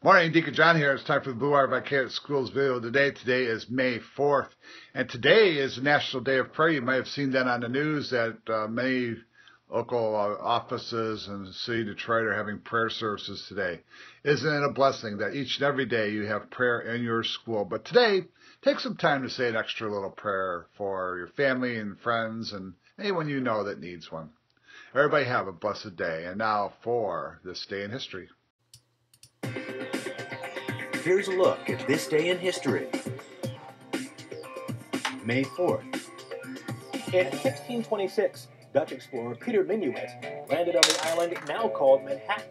Morning, Deacon John here. It's time for the Blue Wire Vicarious Schools video today. Today is May 4th, and today is National Day of Prayer. You might have seen that on the news that many local offices in the city of Detroit are having prayer services today. Isn't it a blessing that each and every day you have prayer in your school? But today, take some time to say an extra little prayer for your family and friends and anyone you know that needs one. Everybody have a blessed day. And now for this day in history. Here's a look at this day in history. May 4th. In 1626, Dutch explorer Peter Minuit landed on the island now called Manhattan.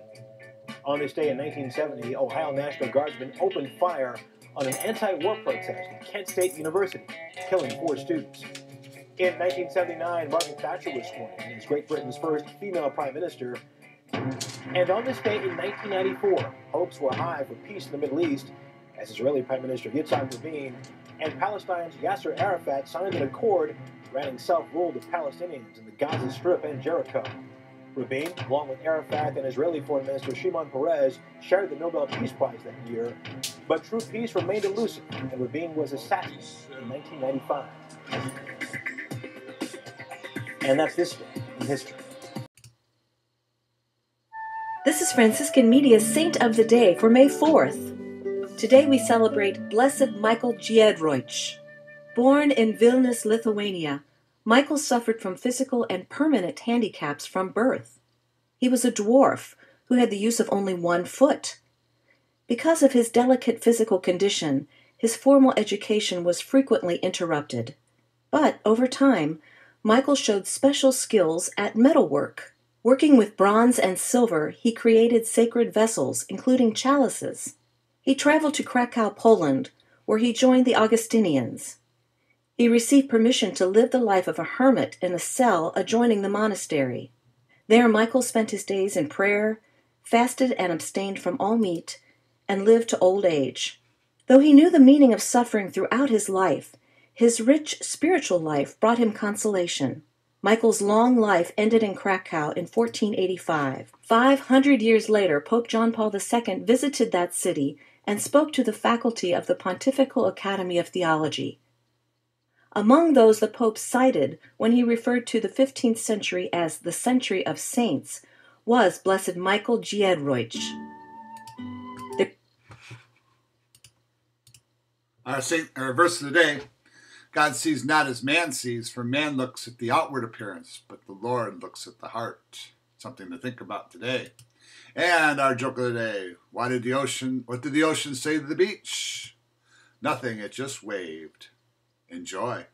On this day in 1970, Ohio National Guardsmen opened fire on an anti-war protest at Kent State University, killing 4 students. In 1979, Margaret Thatcher was sworn in as Great Britain's first female prime minister. And on this day in 1994, hopes were high for peace in the Middle East as Israeli Prime Minister Yitzhak Rabin and Palestine's Yasser Arafat signed an accord granting self-rule to Palestinians in the Gaza Strip and Jericho. Rabin, along with Arafat and Israeli Foreign Minister Shimon Peres, shared the Nobel Peace Prize that year, but true peace remained elusive, and Rabin was assassinated in 1995. And that's this day in history. This is Franciscan Media's Saint of the Day for May 4th. Today we celebrate Blessed Michael Giedroyc. Born in Vilnius, Lithuania, Michael suffered from physical and permanent handicaps from birth. He was a dwarf who had the use of only 1 foot. Because of his delicate physical condition, his formal education was frequently interrupted. But over time, Michael showed special skills at metalwork. Working with bronze and silver, he created sacred vessels, including chalices. He traveled to Krakow, Poland, where he joined the Augustinians. He received permission to live the life of a hermit in a cell adjoining the monastery. There, Michael spent his days in prayer, fasted and abstained from all meat, and lived to old age. Though he knew the meaning of suffering throughout his life, his rich spiritual life brought him consolation. Michael's long life ended in Krakow in 1485. 500 years later, Pope John Paul II visited that city and spoke to the faculty of the Pontifical Academy of Theology. Among those the Pope cited when he referred to the 15th century as the century of saints was Blessed Michael Giedroyc. Our verse of the day: God sees not as man sees, for man looks at the outward appearance, but the Lord looks at the heart. Something to think about today. And our joke of the day: what did the ocean say to the beach? Nothing, it just waved. Enjoy.